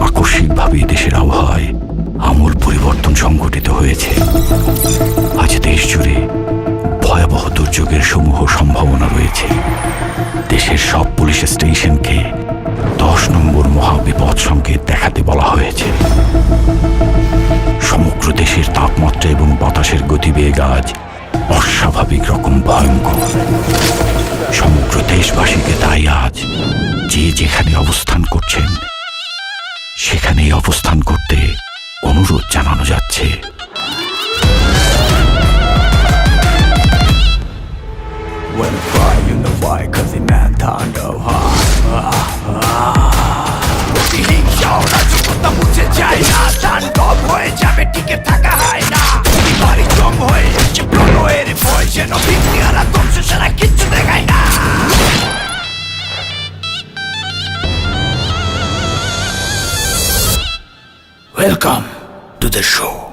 আকস্মিকভাবে দেশের আবহাওয়ায় আমূল পরিবর্তন সংঘটিত হয়েছে। আজ দেশ জুড়ে ভয়াবহ দুর্যোগের সমূহ সম্ভাবনা রয়েছে। দেশের সব পুলিশ স্টেশনকে 10 নম্বর মহাবিপদ সংকেত দেখাতে বলা হয়েছে। সমগ্র দেশের তাপমাত্রা এবং বাতাসের গতিবেগ আজ অস্বাভাবিক রকম ভয়ঙ্কর। সমগ্র দেশবাসীকে তাই আজ যে যেখানে অবস্থান করছেন সেখানেই অবস্থান করতে অনুরোধ জানানো যাচ্ছে। When I cry, you know why, cause the man can't go high. হিংসাওরা জীবনটা মুছে যায় না, ধান কম হয়ে যাবে, টিকে থাকা হয় না। বাড়ি জম হয়ে যাচ্ছে প্রলয়ের ভয়, যেন বিক্রিয়ারা ধ্বংস ছাড়া কিচ্ছু দেখায় না। Welcome to the show.